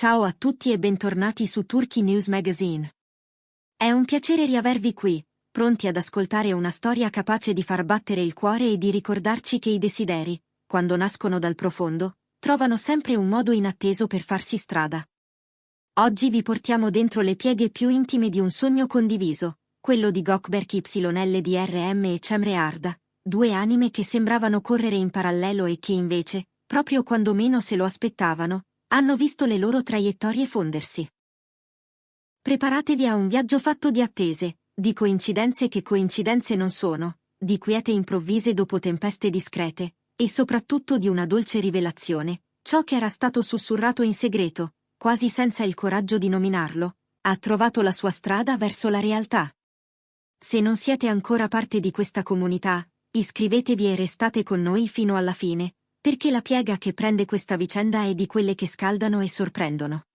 Ciao a tutti e bentornati su Turkey News Magazine. È un piacere riavervi qui, pronti ad ascoltare una storia capace di far battere il cuore e di ricordarci che i desideri, quando nascono dal profondo, trovano sempre un modo inatteso per farsi strada. Oggi vi portiamo dentro le pieghe più intime di un sogno condiviso, quello di Gökberk YLDRM e Cemre Arda, due anime che sembravano correre in parallelo e che invece, proprio quando meno se lo aspettavano, hanno visto le loro traiettorie fondersi. Preparatevi a un viaggio fatto di attese, di coincidenze che coincidenze non sono, di quiete improvvise dopo tempeste discrete, e soprattutto di una dolce rivelazione, ciò che era stato sussurrato in segreto, quasi senza il coraggio di nominarlo, ha trovato la sua strada verso la realtà. Se non siete ancora parte di questa comunità, iscrivetevi e restate con noi fino alla fine, perché la piega che prende questa vicenda è di quelle che scaldano e sorprendono.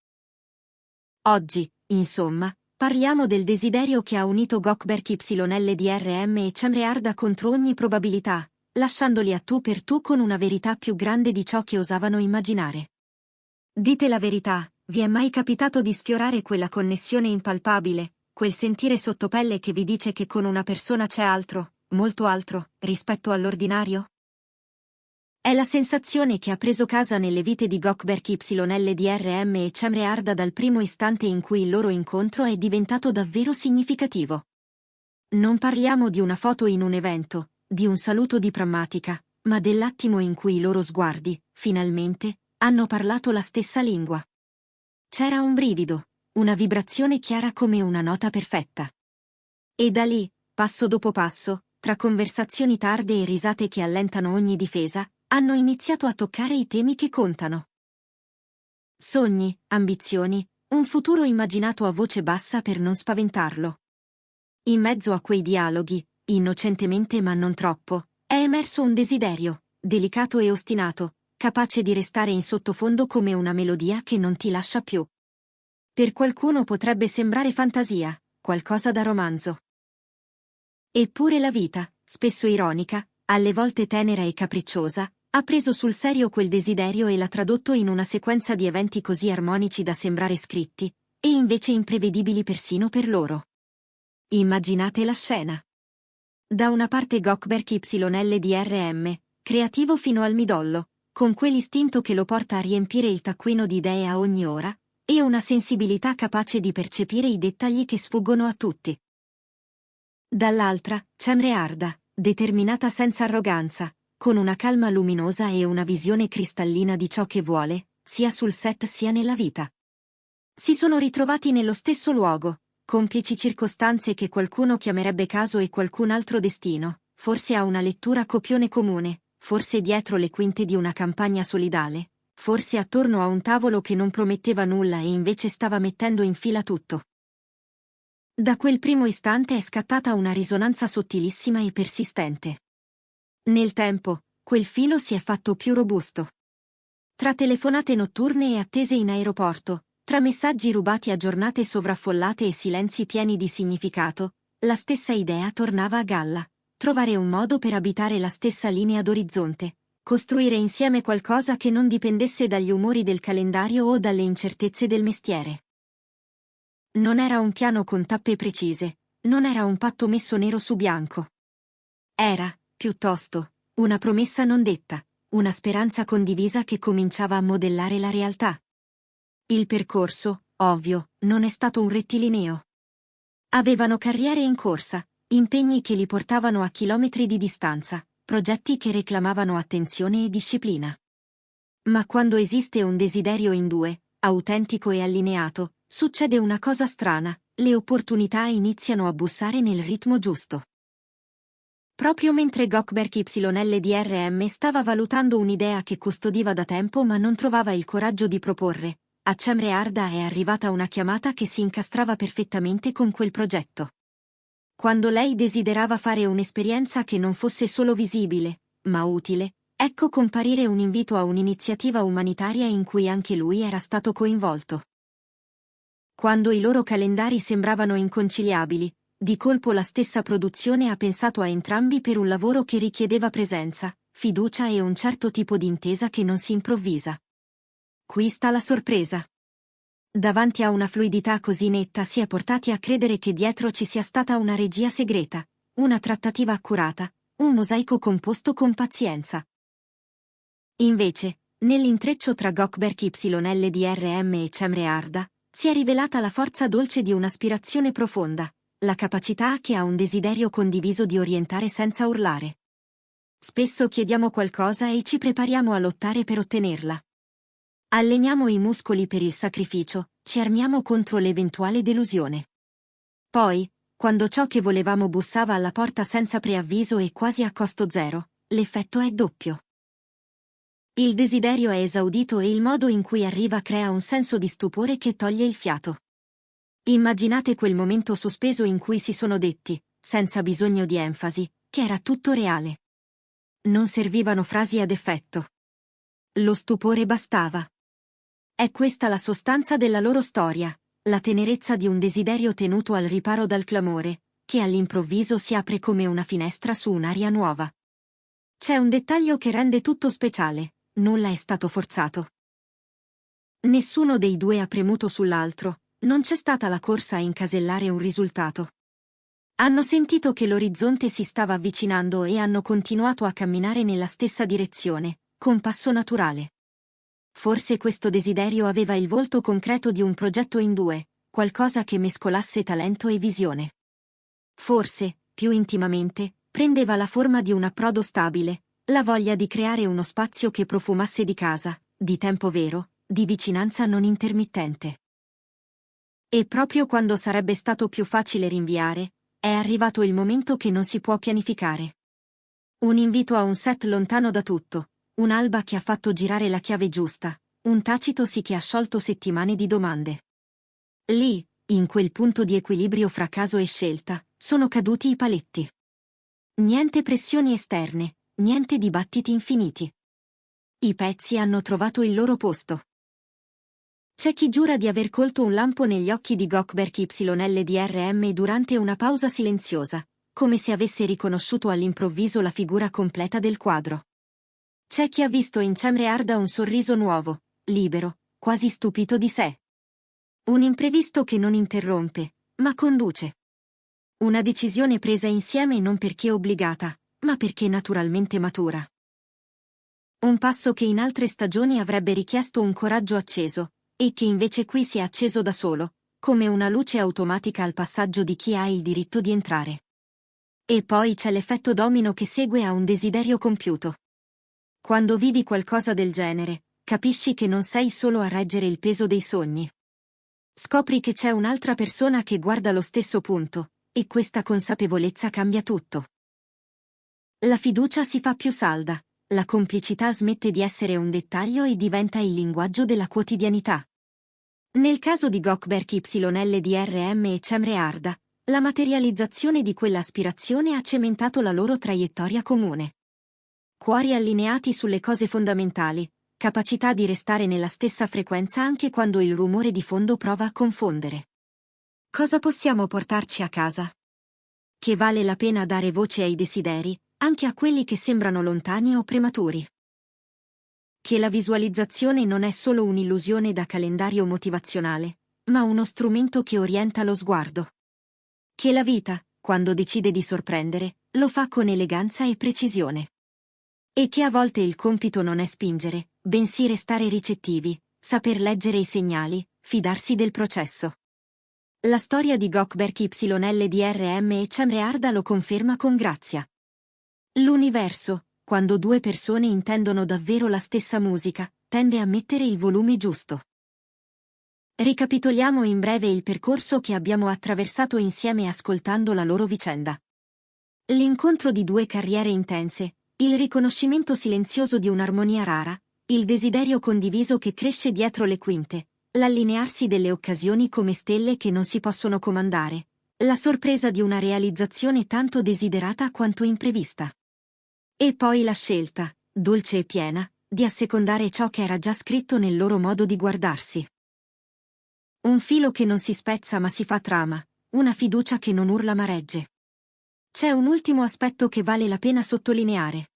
Oggi, insomma, parliamo del desiderio che ha unito Gökberk YLDRM e Cemre Arda contro ogni probabilità, lasciandoli a tu per tu con una verità più grande di ciò che osavano immaginare. Dite la verità, vi è mai capitato di sfiorare quella connessione impalpabile, quel sentire sottopelle che vi dice che con una persona c'è altro, molto altro, rispetto all'ordinario? È la sensazione che ha preso casa nelle vite di Gökberk YLDRM e Cemre Arda dal primo istante in cui il loro incontro è diventato davvero significativo. Non parliamo di una foto in un evento, di un saluto di prammatica, ma dell'attimo in cui i loro sguardi, finalmente, hanno parlato la stessa lingua. C'era un brivido, una vibrazione chiara come una nota perfetta. E da lì, passo dopo passo, tra conversazioni tarde e risate che allentano ogni difesa, hanno iniziato a toccare i temi che contano. Sogni, ambizioni, un futuro immaginato a voce bassa per non spaventarlo. In mezzo a quei dialoghi, innocentemente ma non troppo, è emerso un desiderio, delicato e ostinato, capace di restare in sottofondo come una melodia che non ti lascia più. Per qualcuno potrebbe sembrare fantasia, qualcosa da romanzo. Eppure la vita, spesso ironica, alle volte tenera e capricciosa, ha preso sul serio quel desiderio e l'ha tradotto in una sequenza di eventi così armonici da sembrare scritti, e invece imprevedibili persino per loro. Immaginate la scena. Da una parte Gökberk YLDRM, creativo fino al midollo, con quell'istinto che lo porta a riempire il taccuino di idee a ogni ora, e una sensibilità capace di percepire i dettagli che sfuggono a tutti. Dall'altra, Cemre Arda, determinata senza arroganza, con una calma luminosa e una visione cristallina di ciò che vuole, sia sul set sia nella vita. Si sono ritrovati nello stesso luogo, complici circostanze che qualcuno chiamerebbe caso e qualcun altro destino, forse a una lettura copione comune, forse dietro le quinte di una campagna solidale, forse attorno a un tavolo che non prometteva nulla e invece stava mettendo in fila tutto. Da quel primo istante è scattata una risonanza sottilissima e persistente. Nel tempo, quel filo si è fatto più robusto. Tra telefonate notturne e attese in aeroporto, tra messaggi rubati a giornate sovraffollate e silenzi pieni di significato, la stessa idea tornava a galla: trovare un modo per abitare la stessa linea d'orizzonte, costruire insieme qualcosa che non dipendesse dagli umori del calendario o dalle incertezze del mestiere. Non era un piano con tappe precise, non era un patto messo nero su bianco. Era, piuttosto, una promessa non detta, una speranza condivisa che cominciava a modellare la realtà. Il percorso, ovvio, non è stato un rettilineo. Avevano carriere in corsa, impegni che li portavano a chilometri di distanza, progetti che reclamavano attenzione e disciplina. Ma quando esiste un desiderio in due, autentico e allineato, succede una cosa strana: le opportunità iniziano a bussare nel ritmo giusto. Proprio mentre Gökberk YLDRM stava valutando un'idea che custodiva da tempo ma non trovava il coraggio di proporre, a Cemre Arda è arrivata una chiamata che si incastrava perfettamente con quel progetto. Quando lei desiderava fare un'esperienza che non fosse solo visibile, ma utile, ecco comparire un invito a un'iniziativa umanitaria in cui anche lui era stato coinvolto. Quando i loro calendari sembravano inconciliabili, di colpo la stessa produzione ha pensato a entrambi per un lavoro che richiedeva presenza, fiducia e un certo tipo di intesa che non si improvvisa. Qui sta la sorpresa. Davanti a una fluidità così netta si è portati a credere che dietro ci sia stata una regia segreta, una trattativa accurata, un mosaico composto con pazienza. Invece, nell'intreccio tra Gökberk YLDRM e Cemre Arda, si è rivelata la forza dolce di un'aspirazione profonda, la capacità che ha un desiderio condiviso di orientare senza urlare. Spesso chiediamo qualcosa e ci prepariamo a lottare per ottenerla. Alleniamo i muscoli per il sacrificio, ci armiamo contro l'eventuale delusione. Poi, quando ciò che volevamo bussava alla porta senza preavviso e quasi a costo zero, l'effetto è doppio. Il desiderio è esaudito e il modo in cui arriva crea un senso di stupore che toglie il fiato. Immaginate quel momento sospeso in cui si sono detti, senza bisogno di enfasi, che era tutto reale. Non servivano frasi ad effetto. Lo stupore bastava. È questa la sostanza della loro storia, la tenerezza di un desiderio tenuto al riparo dal clamore, che all'improvviso si apre come una finestra su un'aria nuova. C'è un dettaglio che rende tutto speciale, nulla è stato forzato. Nessuno dei due ha premuto sull'altro, non c'è stata la corsa a incasellare un risultato. Hanno sentito che l'orizzonte si stava avvicinando e hanno continuato a camminare nella stessa direzione, con passo naturale. Forse questo desiderio aveva il volto concreto di un progetto in due, qualcosa che mescolasse talento e visione. Forse, più intimamente, prendeva la forma di un approdo stabile, la voglia di creare uno spazio che profumasse di casa, di tempo vero, di vicinanza non intermittente. E proprio quando sarebbe stato più facile rinviare, è arrivato il momento che non si può pianificare. Un invito a un set lontano da tutto, un'alba che ha fatto girare la chiave giusta, un tacito sì che ha sciolto settimane di domande. Lì, in quel punto di equilibrio fra caso e scelta, sono caduti i paletti. Niente pressioni esterne, niente dibattiti infiniti. I pezzi hanno trovato il loro posto. C'è chi giura di aver colto un lampo negli occhi di Gökberk YLDRM durante una pausa silenziosa, come se avesse riconosciuto all'improvviso la figura completa del quadro. C'è chi ha visto in Cemre Arda un sorriso nuovo, libero, quasi stupito di sé. Un imprevisto che non interrompe, ma conduce. Una decisione presa insieme non perché obbligata, ma perché naturalmente matura. Un passo che in altre stagioni avrebbe richiesto un coraggio acceso, e che invece qui si è acceso da solo, come una luce automatica al passaggio di chi ha il diritto di entrare. E poi c'è l'effetto domino che segue a un desiderio compiuto. Quando vivi qualcosa del genere, capisci che non sei solo a reggere il peso dei sogni. Scopri che c'è un'altra persona che guarda lo stesso punto, e questa consapevolezza cambia tutto. La fiducia si fa più salda, la complicità smette di essere un dettaglio e diventa il linguaggio della quotidianità. Nel caso di Gökberk YLDRM e Cemre Arda, la materializzazione di quella aspirazione ha cementato la loro traiettoria comune. Cuori allineati sulle cose fondamentali, capacità di restare nella stessa frequenza anche quando il rumore di fondo prova a confondere. Cosa possiamo portarci a casa? Che vale la pena dare voce ai desideri, anche a quelli che sembrano lontani o prematuri. Che la visualizzazione non è solo un'illusione da calendario motivazionale, ma uno strumento che orienta lo sguardo. Che la vita, quando decide di sorprendere, lo fa con eleganza e precisione. E che a volte il compito non è spingere, bensì restare ricettivi, saper leggere i segnali, fidarsi del processo. La storia di Gökberk YLDRM e Cemre Arda lo conferma con grazia. L'universo, quando due persone intendono davvero la stessa musica, tende a mettere il volume giusto. Ricapitoliamo in breve il percorso che abbiamo attraversato insieme ascoltando la loro vicenda. L'incontro di due carriere intense, il riconoscimento silenzioso di un'armonia rara, il desiderio condiviso che cresce dietro le quinte, l'allinearsi delle occasioni come stelle che non si possono comandare, la sorpresa di una realizzazione tanto desiderata quanto imprevista. E poi la scelta, dolce e piena, di assecondare ciò che era già scritto nel loro modo di guardarsi. Un filo che non si spezza ma si fa trama, una fiducia che non urla ma regge. C'è un ultimo aspetto che vale la pena sottolineare.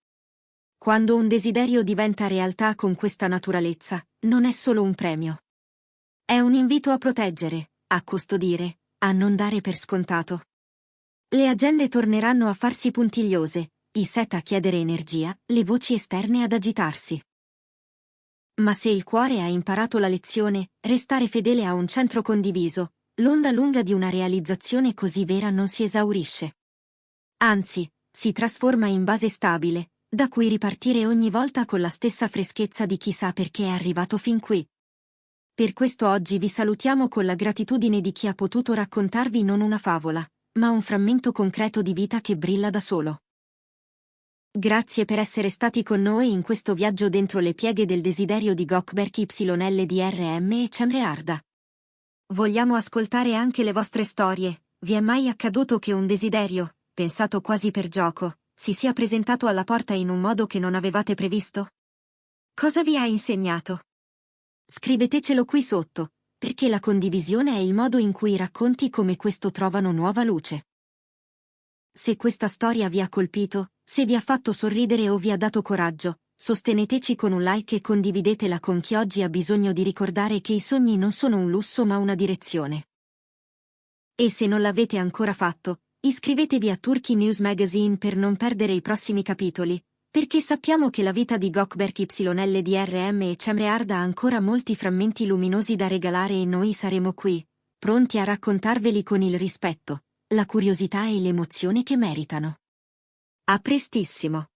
Quando un desiderio diventa realtà con questa naturalezza, non è solo un premio. È un invito a proteggere, a custodire, a non dare per scontato. Le agende torneranno a farsi puntigliose, i set a chiedere energia, le voci esterne ad agitarsi. Ma se il cuore ha imparato la lezione, restare fedele a un centro condiviso, l'onda lunga di una realizzazione così vera non si esaurisce. Anzi, si trasforma in base stabile, da cui ripartire ogni volta con la stessa freschezza di chi sa perché è arrivato fin qui. Per questo oggi vi salutiamo con la gratitudine di chi ha potuto raccontarvi non una favola, ma un frammento concreto di vita che brilla da solo. Grazie per essere stati con noi in questo viaggio dentro le pieghe del desiderio di Gökberk YLDRM e Cemre Arda. Vogliamo ascoltare anche le vostre storie. Vi è mai accaduto che un desiderio, pensato quasi per gioco, si sia presentato alla porta in un modo che non avevate previsto? Cosa vi ha insegnato? Scrivetecelo qui sotto, perché la condivisione è il modo in cui racconti come questo trovano nuova luce. Se questa storia vi ha colpito, se vi ha fatto sorridere o vi ha dato coraggio, sosteneteci con un like e condividetela con chi oggi ha bisogno di ricordare che i sogni non sono un lusso ma una direzione. E se non l'avete ancora fatto, iscrivetevi a Turkey News Magazine per non perdere i prossimi capitoli, perché sappiamo che la vita di Gökberk YLDRM e Cemre Arda ha ancora molti frammenti luminosi da regalare e noi saremo qui, pronti a raccontarveli con il rispetto, la curiosità e l'emozione che meritano. A prestissimo!